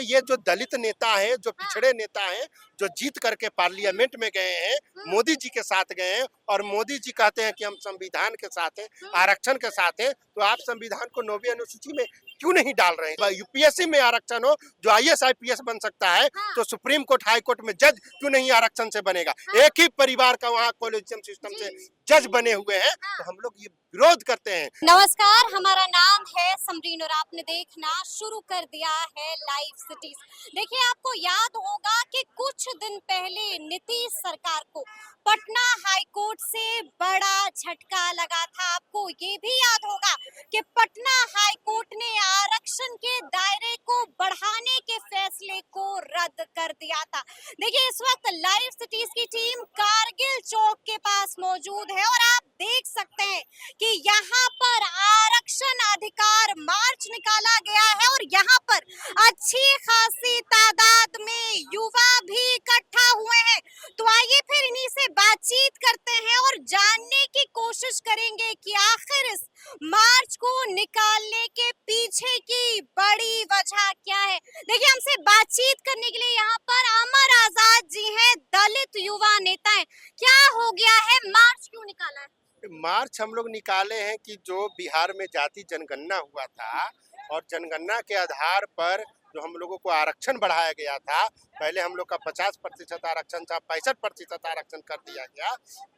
ये जो दलित नेता है, जो पिछड़े नेता हैं, जो जीत करके पार्लियामेंट में गए हैं, मोदी जी के साथ गए हैं और मोदी जी कहते हैं कि हम संविधान के साथ हैं, आरक्षण के साथ हैं, तो आप संविधान को 9वीं अनुसूची में क्यों नहीं डाल रहे हैं? यूपीएससी में आरक्षण हो, जो आईएएस आईपीएस बन सकता है, तो सुप्रीम कोर्ट हाई कोर्ट में जज क्यों नहीं आरक्षण से बनेगा? एक ही परिवार का वहाँ कॉलेजियम सिस्टम से जज बने हुए हैं, तो हम लोग ये विरोध करते हैं। नमस्कार, हमारा नाम है समरीन और आपने देखना शुरू कर दिया है लाइव सिटीज। देखिए, आपको याद होगा कि कुछ दिन पहले नीतीश सरकार को पटना हाई कोर्ट से बड़ा झटका लगा था। आपको ये भी याद होगा कि पटना हाई कोर्ट ने आरक्षण के दायरे को बढ़ाने के फैसले को रद्द कर दिया था। देखिए, इस वक्त लाइव सिटीज की टीम कारगिल चौक के पास मौजूद है और आप देख सकते हैं कि यहाँ पर आरक्षण अधिकार मार्च निकाला गया है और यहाँ पर अच्छी खासी तादाद में युवा भी इकट्ठा हुए हैं। तो आइए फिर इन्हीं से बातचीत करते हैं और जानने की कोशिश करेंगे कि आखिर इस मार्च को निकालने के पीछे की बड़ी वजह क्या है। देखिए, हमसे बातचीत करने के लिए यहाँ पर अमर आजाद जी हैं, दलित युवा नेता हैं। क्या हो गया है, मार्च क्यों निकाला है? मार्च हम लोग निकाले हैं कि जो बिहार में जाति जनगणना हुआ था और जनगणना के आधार पर जो हम लोगों को आरक्षण बढ़ाया गया था, पहले हम लोग का 50% आरक्षण था, 65% आरक्षण कर दिया गया,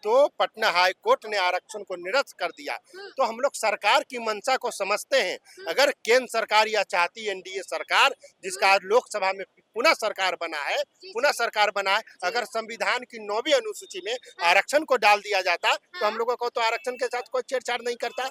तो पटना हाई कोर्ट ने आरक्षण को निरस्त कर दिया। तो हम लोग सरकार की मंशा को समझते हैं। अगर केंद्र सरकार या चाहती एनडीए सरकार, जिसका लोकसभा में पुनः सरकार बना है, अगर संविधान की 9वीं अनुसूची में आरक्षण को डाल दिया जाता तो हम लोगों को तो आरक्षण के साथ कोई छेड़छाड़ नहीं करता।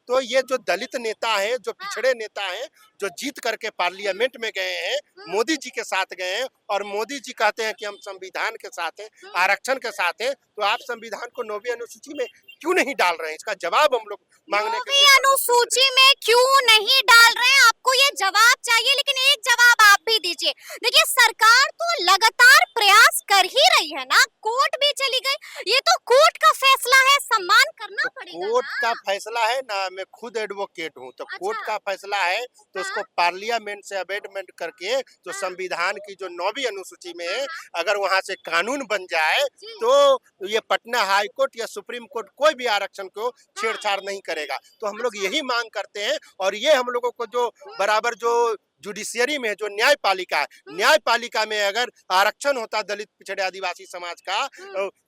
तो ये जो दलित नेता हैं, जो पिछड़े नेता हैं, जो जीत करके पार्लियामेंट में गए हैं, मोदी जी के साथ गए हैं और मोदी जी कहते हैं कि हम संविधान के साथ हैं, आरक्षण के साथ हैं, तो आप संविधान को 9वीं अनुसूची में क्यों नहीं डाल रहे हैं? इसका जवाब हम लोग मांगने के लिए। अनुसूची में क्यों नहीं डाल रहे हैं, आपको ये जवाब चाहिए, लेकिन एक जवाब आप भी दीजिए। देखिए, सरकार तो लगातार प्रयास कर ही रही है ना, कोर्ट भी चली गई, ये तो कोर्ट का फैसला है, सम्मान करना पड़ेगा। कोर्ट का फैसला है ना, मैं खुद एडवोकेट हूँ, तो कोर्ट का फैसला है तो उसको पार्लियामेंट से अमेंडमेंट करके जो संविधान की जो 9वीं अनुसूची में अगर वहाँ से कानून बन जाए तो ये पटना हाई कोर्ट या सुप्रीम कोर्ट कोई भी आरक्षण को छेड़छाड़ नहीं करेगा। तो हम लोग यही मांग करते हैं और ये हम लोगों को जो बराबर जो जुडिशियरी में जो न्यायपालिका है, न्यायपालिका में अगर आरक्षण होता दलित पिछड़े आदिवासी समाज का,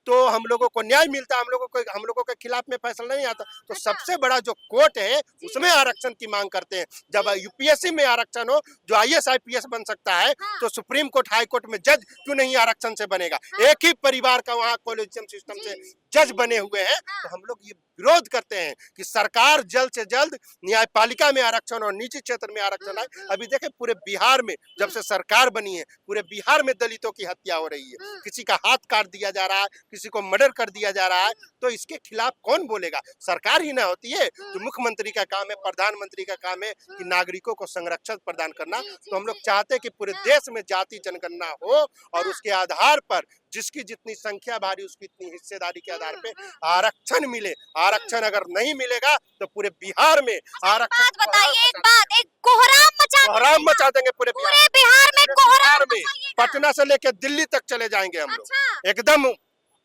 तो हम लोगों को न्याय मिलता, हम लोगों के खिलाफ में फैसला नहीं आता। तो सबसे बड़ा जो कोर्ट है उसमें आरक्षण की मांग करते हैं। जब यूपीएससी में आरक्षण हो, जो आईएएस आईपीएस बन सकता है, तो सुप्रीम कोर्ट हाई कोर्ट में जज क्यों नहीं आरक्षण से बनेगा? एक ही परिवार का वहाँ कॉलेजियम सिस्टम से जज बने हुए हैं। तो हम लोग ये विरोध करते हैं कि सरकार जल्द से जल्द न्यायपालिका में आरक्षण और निजी क्षेत्र में आरक्षण आए। अभी देखें, पूरे बिहार में जब से सरकार बनी है, पूरे बिहार में दलितों की हत्या हो रही है, किसी का हाथ काट दिया जा रहा है, किसी को मर्डर कर दिया जा रहा है, तो इसके खिलाफ कौन बोलेगा? सरकार ही ना होती है। जो मुख्यमंत्री का काम है, प्रधानमंत्री का काम है कि नागरिकों को संरक्षण प्रदान करना। तो हम लोग चाहते हैं कि पूरे देश में जाति जनगणना हो और उसके आधार पर जिसकी जितनी संख्या भारी उसकी इतनी हिस्सेदारी के आधार पे आरक्षण मिले। आरक्षण अगर नहीं मिलेगा तो पूरे बिहार में आरक्षण एक कोहराम मचा देंगे पूरे बिहार में। बिहार में पटना से लेकर दिल्ली तक चले जाएंगे हम लोग, एकदम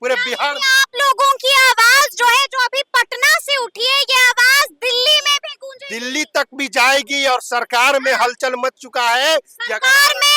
पूरे बिहार में। आप लोगों की आवाज जो है, जो अभी पटना से उठी है, ये आवाज दिल्ली में भी गूंजेगी, दिल्ली तक भी जाएगी और सरकार में हलचल मच चुका है। सरकार में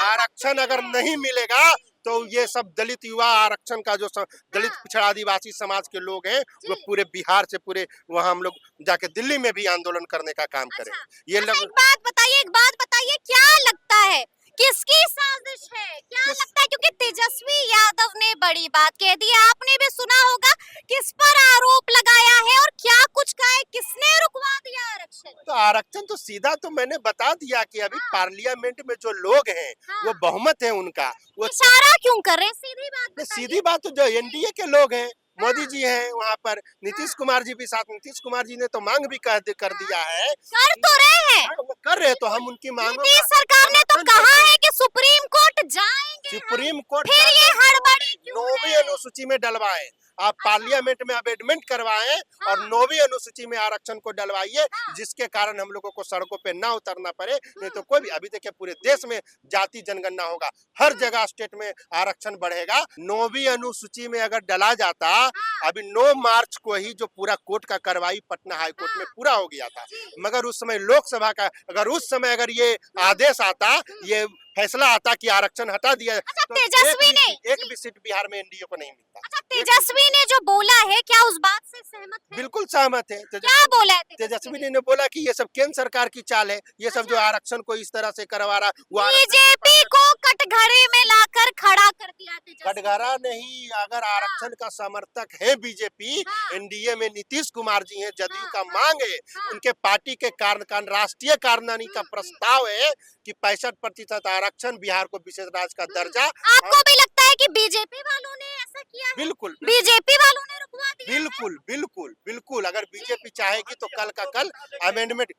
आरक्षण अगर नहीं मिलेगा तो ये सब दलित युवा आरक्षण का जो दलित पिछड़ा आदिवासी समाज के लोग हैं, वो पूरे बिहार से पूरे वहाँ हम लोग जाके दिल्ली में भी आंदोलन करने का काम करें। ये एक बात बताइए, क्या लगता है किसकी साजिश है? क्या लगता है? क्योंकि तेजस्वी यादव ने बड़ी बात कह दी, आपने भी सुना होगा किस पर आरोप लगाया है और क्या कुछ कहा है, किसने रुकवा दिया आरक्षण? तो आरक्षण तो सीधा तो मैंने बता दिया कि अभी पार्लियामेंट में जो लोग हैं वो बहुमत है उनका। वो इशारा क्यों कर रहे हैं? सीधी बात तो जो एनडीए के लोग हैं, मोदी जी हैं वहाँ पर, नीतीश कुमार जी भी साथ। नीतीश कुमार जी ने तो मांग भी कर दिया है, कर तो रहे हैं, कर रहे, तो हम उनकी मांग। नीतीश सरकार ने तो कहा है कि सुप्रीम कोर्ट जाएंगे, सुप्रीम कोर्ट फिर ये हड़बड़ी 9वीं अनुसूची में डलवाए। आप पार्लियामेंट में अमेंडमेंट करवाएं और 9वीं अनुसूची में आरक्षण को डलवाइए, जिसके कारण हम लोगों को सड़कों पे ना उतरना पड़े। नहीं तो कोई भी, अभी देखिए पूरे देश में जाति जनगणना होगा, हर जगह स्टेट में आरक्षण बढ़ेगा। 9वीं अनुसूची में अगर डला जाता, अभी 9 मार्च को ही जो पूरा कोर्ट का कार्रवाई पटना हाई कोर्ट में पूरा हो गया था, मगर उस समय लोकसभा का अगर ये आदेश आता, ये फैसला आता कि आरक्षण हटा दिया, तो तेजस्वी ने एक भी सीट बिहार में एनडीए को नहीं मिलता। अच्छा, तेजस्वी ने जो बोला है, क्या उस बात से सहमत है? बिल्कुल सहमत है। क्या बोला है तेजस्वी ने बोला कि ये सब केंद्र सरकार की चाल है, ये सब जो आरक्षण को इस तरह से करवा रहा, वो बीजेपी को कटघरे में लाकर खड़ा कर दिया तेजस्वी। कटघरा नहीं, अगर आरक्षण का समर्थक है बीजेपी, एनडीए में नीतीश कुमार जी हैं, जदयू का मांग है, उनके पार्टी के राष्ट्रीय कार्यकारिणी का प्रस्ताव है कि 65% आरक्षण, बिहार को विशेष राज्य का दर्जा। आपको भी लगता है कि बीजेपी वालों ने ऐसा किया है? बिल्कुल, बीजेपी वालों ने रुकवा दिया? बिल्कुल बिल्कुल बिल्कुल, अगर बीजेपी चाहेगी तो कल का कल अमेंडमेंट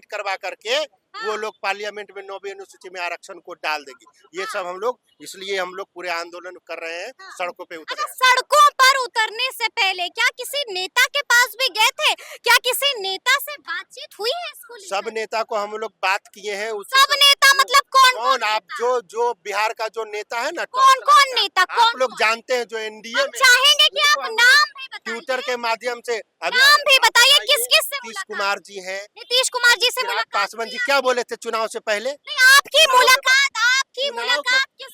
करवा करके वो लोग पार्लियामेंट में 9वीं अनुसूची में आरक्षण को डाल देगी। ये सब हम लोग, इसलिए हम लोग पूरे आंदोलन कर रहे हैं, सड़कों पे उतर रहे हैं। सड़कों पर उतरने से पहले क्या किसी नेता के पास भी गए थे? क्या किसी नेता से बातचीत हुई है इसको लेकर? सब नेता को हम लोग बात किए हैं। सब नेता मतलब कौन आप जो बिहार का जो नेता है ना, कौन नेता, आप लोग जानते हैं, जो एनडीए में चाहेंगे कि आप नाम भी बताइए, ट्विटर के माध्यम से नाम भी बताइए, किस किस से? नीतीश कुमार जी हैं। नीतीश कुमार जी से मुलाकात? पासवान जी क्या बोले थे चुनाव से पहले? नहीं, आपकी मुलाकात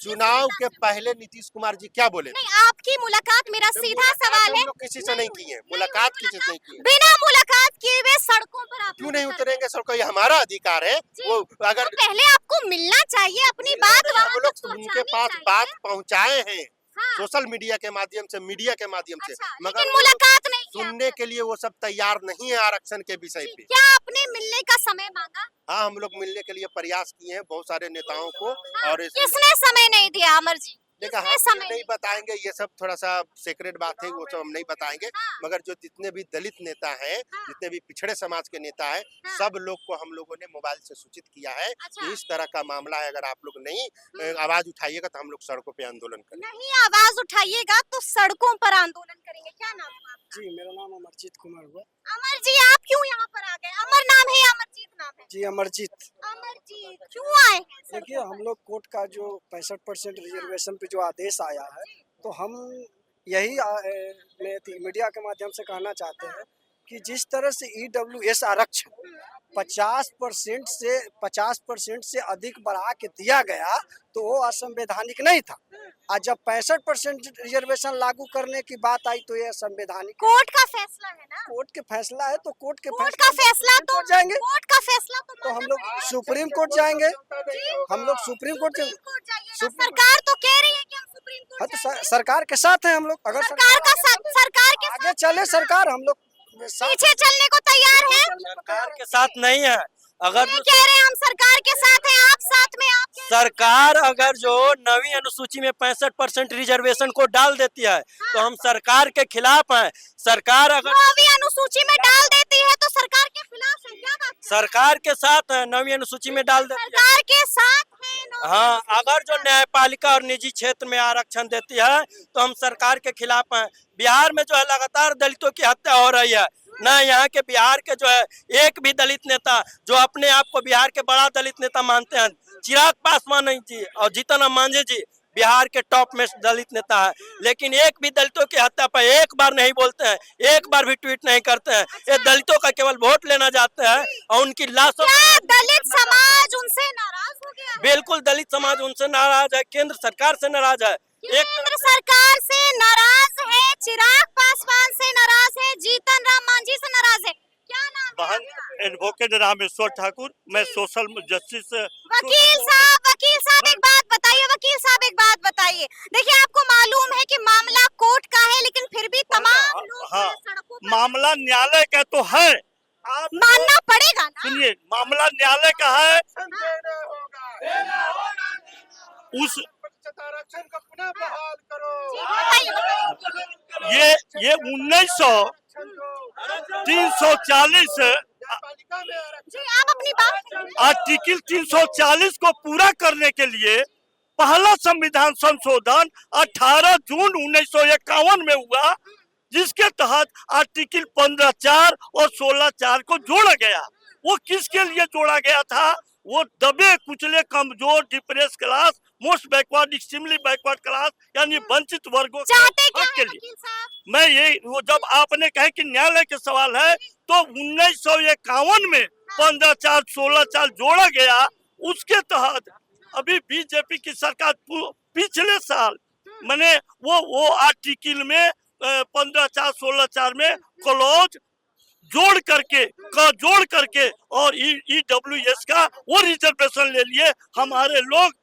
चुनाव के पहले नीतीश कुमार जी क्या बोले? नहीं, आपकी मुलाकात, मेरा सीधा सवाल है। किसी से नहीं की है मुलाकात, किसी से नहीं की है। बिना मुलाकात किए हुए सड़कों पर आप क्यों नहीं उतरेंगे सड़कों? ये हमारा अधिकार है। वो अगर तो पहले आपको मिलना चाहिए, अपनी बात हम लोग उनके पास बात पहुंचाए हैं, सोशल मीडिया के माध्यम से, मीडिया के माध्यम से, मगर मुलाकात नहीं सुनने के लिए वो सब तैयार नहीं है आरक्षण के विषय पे। क्या आपने मिलने का समय मांगा? हाँ, हम लोग मिलने के लिए प्रयास किए हैं बहुत सारे नेताओं को। और किसने समय नहीं दिया अमर जी? देखा, हम नहीं बताएंगे, ये सब थोड़ा सा सीक्रेट बात है, वो सब हम नहीं बताएंगे। मगर जो जितने भी दलित नेता हैं, जितने भी पिछड़े समाज के नेता हैं, सब लोग को हम लोगों ने मोबाइल से सूचित किया है कि इस तरह का मामला है, अगर आप लोग नहीं आवाज उठाइएगा तो हम लोग सड़कों पे आंदोलन करेंगे। नहीं आवाज उठाइएगा तो सड़कों पर आंदोलन करेंगे। क्या नाम है आपका? जी, मेरा नाम अमरजीत कुमार हुआ। अमर जी, आप क्यों यहाँ पर आ गए? अमर नाम है या अमरजीत नाम है? जी, अमरजीत। अमरजीत क्यों आए? देखिए, हम लोग कोर्ट का जो 65% रिजर्वेशन पे जो आदेश आया है, तो हम यही मीडिया के माध्यम से कहना चाहते हैं कि जिस तरह से EWS आरक्षण 50% से अधिक बढ़ा के दिया गया, तो वो असंवैधानिक नहीं था। और जब 65% रिजर्वेशन लागू करने की बात आई तो ये संवैधानिक। कोर्ट का फैसला है ना? कोर्ट के फैसला है तो कोर्ट का फैसला तो जाएंगे। कोर्ट का फैसला तो हम लोग सुप्रीम कोर्ट जाएंगे। हम लोग सुप्रीम कोर्ट सरकार तो कह रही है कि हम सुप्रीम कोर्ट जाएंगे। तो सरकार के साथ है हम लोग। अगर सरकार के आगे चले सरकार, हम लोग पीछे चलने को तैयार है। सरकार के साथ नहीं है। अगर कह रहे हैं हम सरकार के साथ हैं, आप साथ में, आप सरकार अगर जो 9वीं अनुसूची में 65% रिजर्वेशन को डाल देती है तो हम सरकार के खिलाफ हैं। सरकार अगर 9वीं अनुसूची में डाल देती है तो सरकार के खिलाफ है? क्या बात? सरकार के साथ है, 9वीं अनुसूची में डाल देती है। सरकार के साथ है। हाँ, अगर जो न्यायपालिका और निजी क्षेत्र में आरक्षण देती है तो हम सरकार के खिलाफ हैं। बिहार में जो है लगातार दलितों की हत्या हो रही है। न यहाँ के बिहार के जो है एक भी दलित नेता जो अपने आप को बिहार के बड़ा दलित नेता मानते हैं, चिराग पासवान जी और जीतन मांझी जी बिहार के टॉप में दलित नेता है, लेकिन एक भी दलितों की हत्या पर एक बार नहीं बोलते हैं, एक बार भी ट्वीट नहीं करते हैं। ये दलितों का केवल वोट लेना चाहते हैं और उनकी लाशों। दलित समाज उनसे नाराज हो गया? बिल्कुल, दलित समाज उनसे नाराज है, केंद्र सरकार से नाराज है। केंद्र सरकार से नाराज है, चिराग पासवान से नाराज है, जीतन राम मांझी से नाराज है। क्या नाम है? बहन एडवोकेट रामेश्वर ठाकुर, मैं सोशल जस्टिस। वकील साहब एक बात बताइए। देखिए, आपको मालूम है कि मामला कोर्ट का है, लेकिन फिर भी तमाम लोग सड़कों पर। मामला न्यायालय का तो है, आप मानना पड़ेगा ना। सुनिए, मामला न्यायालय का है। उस आरक्षण को पुनः बहाल करो। ये 1940 जी, आप अपनी बात। आर्टिकल 340 को पूरा करने के लिए पहला संविधान संशोधन 18 जून 1951 में हुआ, जिसके तहत आर्टिकल 15(4) और 16(4) को जोड़ा गया। वो किसके लिए जोड़ा गया था? वो दबे कुचले कमजोर depress class, most backward, extremely backward class, यानी वंचित वर्गों चाहते क्या के है लिए। वकील साहब? मैं ये वो जब आपने कहे कि न्यायालय के सवाल है, तो 1951 में 15(4) 16(4) जोड़ा गया। उसके तहत अभी बीजेपी की सरकार पिछले साल मैंने वो आर्टिकल में 15(4) 16(4) में क्लॉज जोड़ करके और ईडब्ल्यूएस का वो रिजर्वेशन ले लिए। हमारे लोग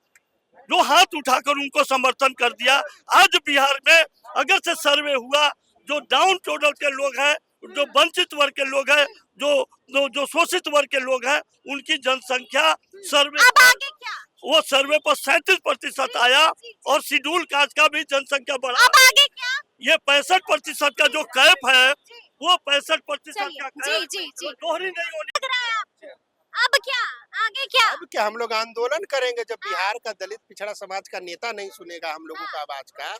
जो हाथ उठाकर उनको समर्थन कर दिया। आज बिहार में अगर से सर्वे हुआ, जो डाउन टोडल के लोग हैं, जो वंचित वर्ग के लोग हैं, जो शोषित वर्ग के लोग हैं, उनकी जनसंख्या सर्वे अब आगे क्या? वो सर्वे पर 37% आया और शेड्यूल कास्ट का भी जनसंख्या बढ़ा। अब आगे क्या? ये 65% का जो कैप है, वो 65% चलिए, का जी, कैप जी, जी। दोहरी नहीं होनी। लग रहा है आपको? अब क्या? आगे क्या? अब क्या हम लोग आंदोलन करेंगे जब बिहार का दलित पिछड़ा समाज का नेता नहीं सुनेगा हम लोगों का आवाज का।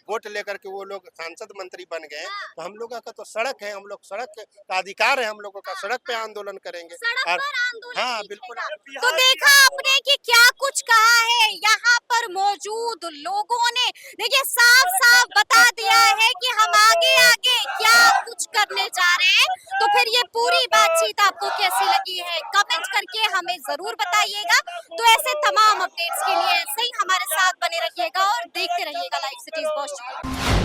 वोट लेकर के वो लोग सांसद मंत्री बन गए, तो हम लोगों का तो सड़क है, हम लोग सड़क का अधिकार है हम लोगों का, सड़क पे आंदोलन करेंगे। सड़क और पर आंदोलन हाँ, नहीं बिल्कुल। होगा। तो देखा आपने कि क्या कुछ कहा है यहाँ पर मौजूद लोगों ने। देखिए साफ साफ बता दिया है कि हम आगे आगे क्या कुछ करने जा रहे हैं। तो फिर ये पूरी बातचीत आपको कैसी लगी है, कमेंट करके हमें जरूर बताइएगा। तो ऐसे तमाम अपडेट्स के लिए ऐसे ही हमारे साथ बने रहिएगा और देखते रहिएगा लाइव सिटीज। बहुत शुक्रिया।